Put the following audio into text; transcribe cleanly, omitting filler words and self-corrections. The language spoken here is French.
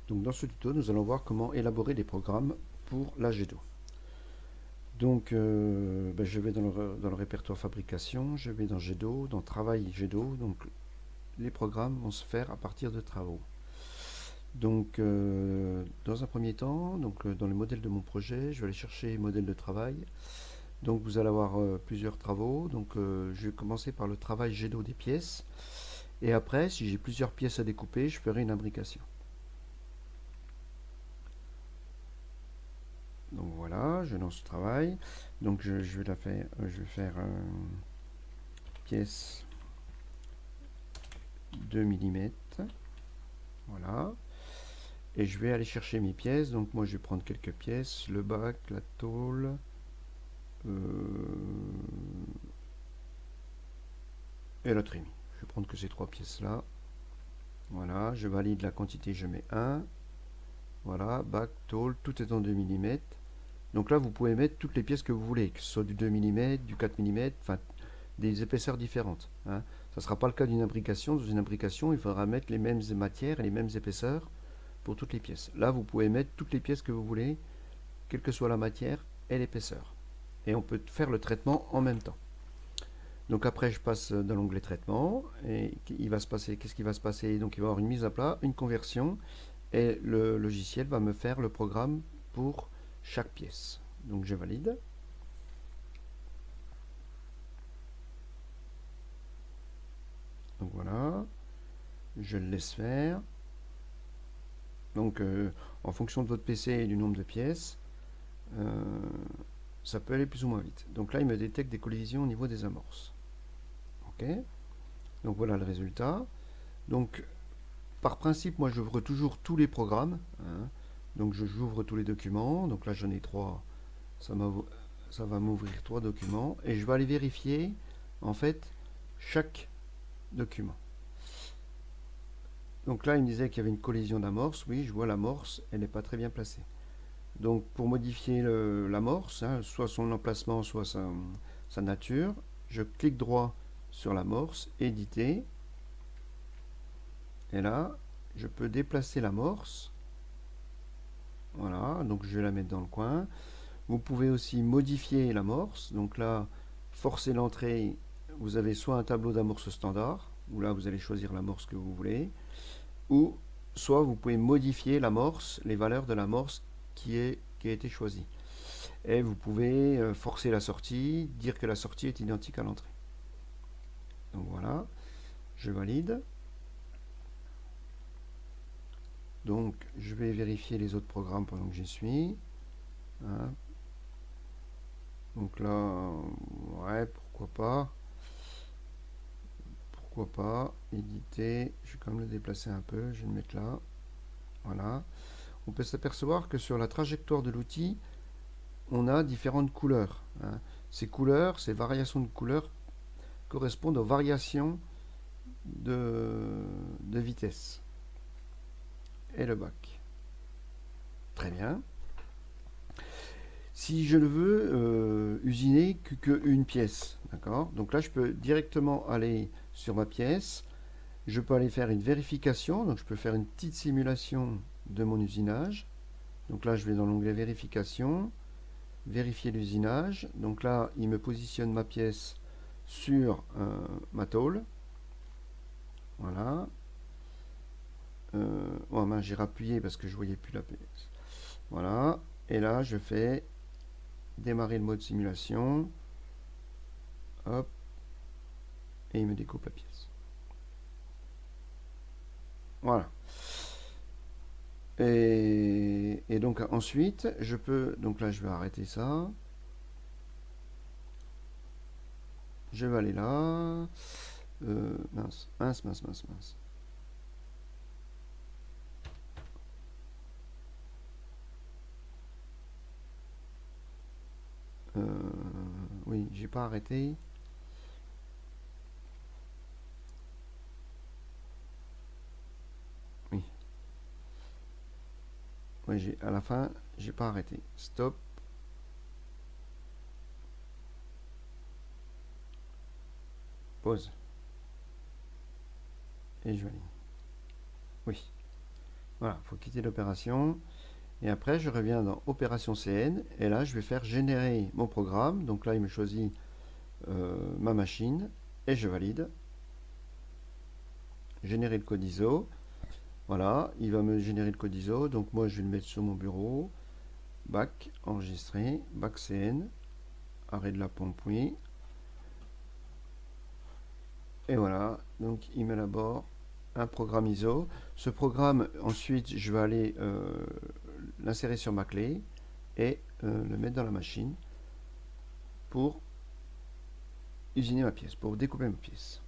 Donc dans ce tuto, nous allons voir comment élaborer des programmes pour la GEDO. Donc je vais dans le répertoire fabrication, je vais dans GEDO, dans travail GEDO, donc les programmes vont se faire à partir de travaux. Donc dans un premier temps, dans le modèle de mon projet, je vais aller chercher modèle de travail. Donc vous allez avoir plusieurs travaux, donc je vais commencer par le travail GEDO des pièces, et après si j'ai plusieurs pièces à découper, je ferai une imbrication. Donc voilà, je lance le travail. Donc je vais faire pièce 2 mm. Voilà. Et je vais aller chercher mes pièces. Donc moi je vais prendre quelques pièces, le bac, la tôle, et la trémie. Je vais prendre que ces trois pièces là. Voilà, je valide la quantité, je mets 1. Voilà, bac, tôle, tout est en 2 mm. Donc là vous pouvez mettre toutes les pièces que vous voulez, que ce soit du 2 mm, du 4 mm, enfin des épaisseurs différentes, hein. Ça ne sera pas le cas d'une imbrication. Dans une imbrication, il faudra mettre les mêmes matières et les mêmes épaisseurs pour toutes les pièces. Là, vous pouvez mettre toutes les pièces que vous voulez, quelle que soit la matière et l'épaisseur. Et on peut faire le traitement en même temps. Donc après, je passe dans l'onglet traitement et il va se passer, qu'est-ce qui va se passer? Donc il va y avoir une mise à plat, une conversion et le logiciel va me faire le programme pour chaque pièce. Donc je valide. Donc voilà, je le laisse faire. Donc en fonction de votre PC et du nombre de pièces, euh, ça peut aller plus ou moins vite. Donc là, il me détecte des collisions au niveau des amorces. Ok. Donc voilà le résultat. Donc par principe, moi j'ouvre toujours tous les programmes, hein. Donc j'ouvre tous les documents. Donc là j'en ai 3. Ça, ça va m'ouvrir 3 documents. Et je vais aller vérifier en fait chaque document. Donc là il me disait qu'il y avait une collision d'amorce. Oui, je vois l'amorce, elle n'est pas très bien placée. Donc pour modifier l'amorce, hein, soit son emplacement, soit sa nature, je clique droit sur l'amorce, éditer, et là je peux déplacer l'amorce. Voilà, donc je vais la mettre dans le coin. Vous pouvez aussi modifier l'amorce. Donc là, forcer l'entrée, vous avez soit un tableau d'amorce standard, où là vous allez choisir l'amorce que vous voulez, ou soit vous pouvez modifier l'amorce, les valeurs de l'amorce qui a été choisie. Et vous pouvez forcer la sortie, dire que la sortie est identique à l'entrée. Donc voilà, je valide. Donc je vais vérifier les autres programmes pendant que j'y suis, hein. Donc là, ouais, pourquoi pas, éditer, je vais quand même le déplacer un peu, je vais le mettre là, voilà. On peut s'apercevoir que sur la trajectoire de l'outil, on a différentes couleurs, hein. Ces couleurs, ces variations de couleurs correspondent aux variations de vitesse. Et le bac. Très bien. Si je ne veux usiner qu'une pièce, d'accord? Donc là, je peux directement aller sur ma pièce. Je peux aller faire une vérification. Donc je peux faire une petite simulation de mon usinage. Donc là, je vais dans l'onglet vérification, vérifier l'usinage. Donc là, il me positionne ma pièce sur ma tôle. Voilà. Oh, mince, j'ai rappuyé parce que je voyais plus la pièce. Voilà. Et là, je fais démarrer le mode simulation. Hop. Et il me découpe la pièce. Voilà. Et donc ensuite, je peux... Donc là, je vais arrêter ça. Je vais aller là. Mince. Oui, j'ai pas arrêté. Oui. Oui, à la fin, j'ai pas arrêté. Stop. Pause. Et je valide. Oui. Voilà, il faut quitter l'opération. Et après, je reviens dans Opération CN. Et là, je vais faire générer mon programme. Donc là, il me choisit ma machine. Et je valide. Générer le code ISO. Voilà, il va me générer le code ISO. Donc moi, je vais le mettre sur mon bureau. Bac, enregistrer. Bac CN. Arrêt de la pompe, oui. Et voilà, donc il m'élabore un programme ISO. Ce programme, ensuite, je vais aller l'insérer sur ma clé et le mettre dans la machine pour usiner ma pièce, pour découper ma pièce.